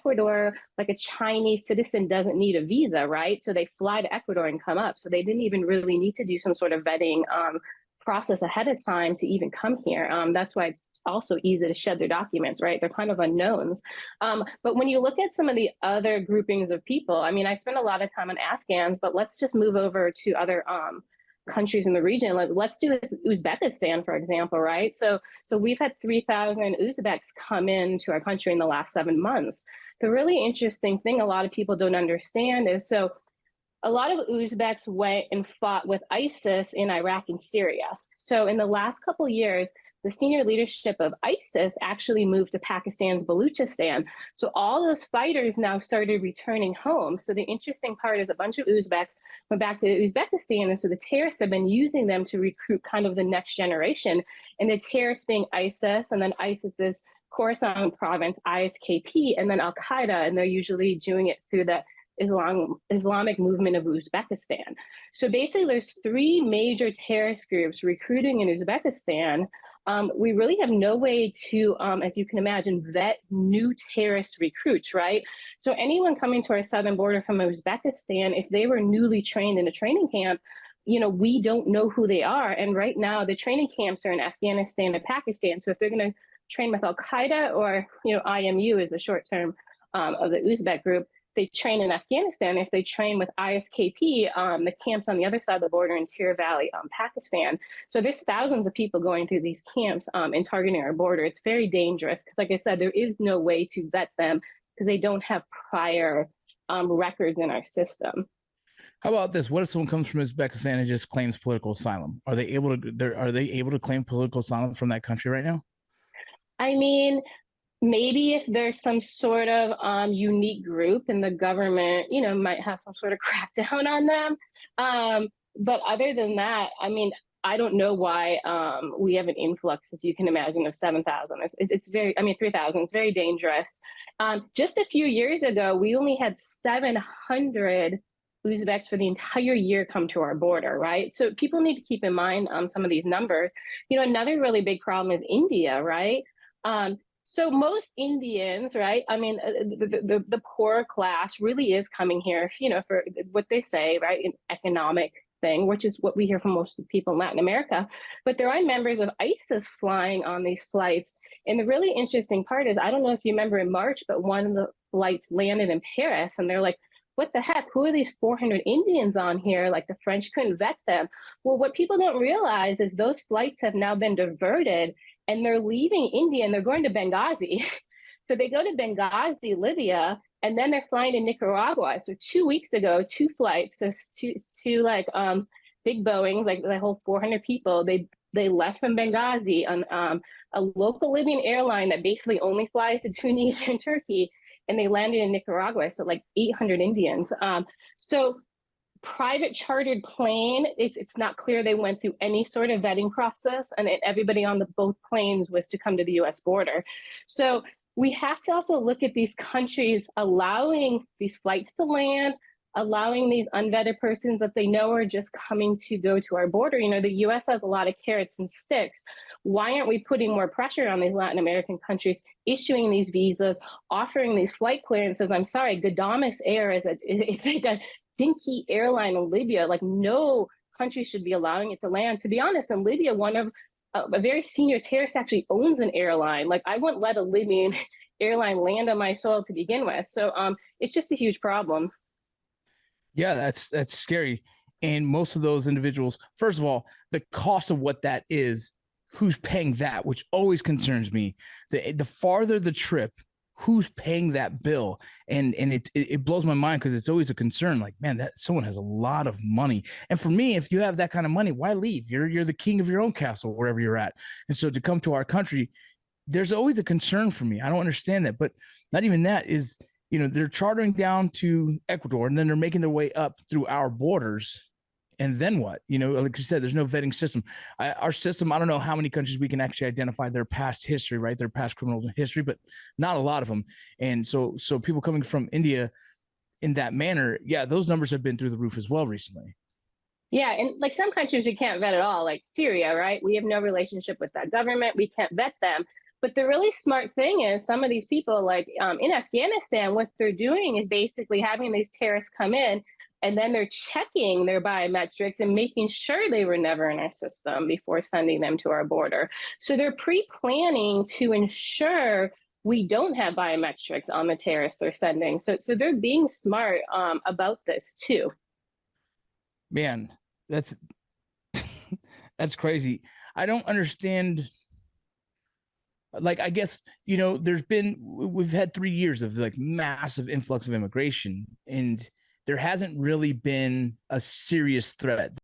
Ecuador, like a Chinese citizen doesn't need a visa, right? So they fly to Ecuador and come up. So they didn't even really need to do some sort of vetting process ahead of time to even come here. That's why it's also easy to shed their documents, right? They're kind of unknowns. But when you look at some of the other groupings of people, I mean, I spent a lot of time on Afghans, but let's just move over to other countries in the region. Let's do Uzbekistan, for example, right? So we've had 3,000 Uzbeks come into our country in the last 7 months. The really interesting thing a lot of people don't understand is, so a lot of Uzbeks went and fought with ISIS in Iraq and Syria. So in the last couple of years, the senior leadership of ISIS actually moved to Pakistan's Baluchistan. So all those fighters now started returning home. So the interesting part is a bunch of Uzbeks went back to Uzbekistan, and so the terrorists have been using them to recruit kind of the next generation. And the terrorists being ISIS, and then ISIS's Khorasan province, ISKP, and then Al-Qaeda, and they're usually doing it through the Islamic movement of Uzbekistan. So basically, there's 3 major terrorist groups recruiting in Uzbekistan. We really have no way to, as you can imagine, vet new terrorist recruits, right? So anyone coming to our southern border from Uzbekistan, if they were newly trained in a training camp, we don't know who they are. And right now, the training camps are in Afghanistan and Pakistan. So if they're going to train with Al-Qaeda or, IMU is the short term of the Uzbek group, they train in Afghanistan. If they train with ISKP, the camps on the other side of the border in Tir Valley, Pakistan. So there's thousands of people going through these camps and targeting our border. It's very dangerous. Like I said, there is no way to vet them because they don't have prior records in our system. How about this? What if someone comes from Uzbekistan and just claims political asylum? Are they able to claim political asylum from that country right now? I mean, maybe if there's some sort of unique group and the government, might have some sort of crackdown on them. But other than that, I mean, I don't know why we have an influx, as you can imagine, of 7,000. It's 3,000. It's very dangerous. Just a few years ago, we only had 700 Uzbeks for the entire year come to our border, right? So people need to keep in mind some of these numbers. Another really big problem is India, right? So most Indians, right? I mean, the poor class really is coming here, for what they say, right? An economic thing, which is what we hear from most of the people in Latin America. But there are members of ISIS flying on these flights. And the really interesting part is, I don't know if you remember in March, but one of the flights landed in Paris, and they're like, what the heck? Who are these 400 Indians on here? Like, the French couldn't vet them. Well, what people don't realize is those flights have now been diverted, and they're leaving India and they're going to Benghazi. So they go to Benghazi, Libya, and then they're flying to Nicaragua. So 2 weeks ago, 2 flights, so two like big Boeings, like the whole 400 people, they left from Benghazi on a local Libyan airline that basically only flies to Tunisia and Turkey, and they landed in Nicaragua. So like 800 Indians. So private chartered plane, it's not clear they went through any sort of vetting process, and everybody on both planes was to come to the US border. So we have to also look at these countries allowing these flights to land, allowing these unvetted persons that they know are just coming to go to our border. The US has a lot of carrots and sticks. Why aren't we putting more pressure on these Latin American countries, issuing these visas, offering these flight clearances? I'm sorry, Gadames Air it's like a dinky airline in Libya. Like, no country should be allowing it to land. To be honest, in Libya, one of a very senior terrorist actually owns an airline. Like, I wouldn't let a Libyan airline land on my soil to begin with. So it's just a huge problem. Yeah, that's scary. And most of those individuals, first of all, the cost of what that is, who's paying that, which always concerns me. The farther the trip, who's paying that bill? And it blows my mind, because it's always a concern. Like, man, that someone has a lot of money. And for me, if you have that kind of money, why leave? You're the king of your own castle, wherever you're at. And so to come to our country, there's always a concern for me. I don't understand that. But not even that is, they're chartering down to Ecuador, and then they're making their way up through our borders. And then what? Like you said, there's no vetting system. Our system, I don't know how many countries we can actually identify their past history, right? Their past criminal history, but not a lot of them. And so people coming from India in that manner, yeah, those numbers have been through the roof as well recently. Yeah, and like some countries we can't vet at all, like Syria, right? We have no relationship with that government. We can't vet them. But the really smart thing is some of these people, like in Afghanistan, what they're doing is basically having these terrorists come in and then they're checking their biometrics and making sure they were never in our system before sending them to our border. So they're pre-planning to ensure we don't have biometrics on the terrorists they're sending. So they're being smart about this too. Man, that's that's crazy. I don't understand. Like, I guess, we've had 3 years of like massive influx of immigration, and there hasn't really been a serious threat.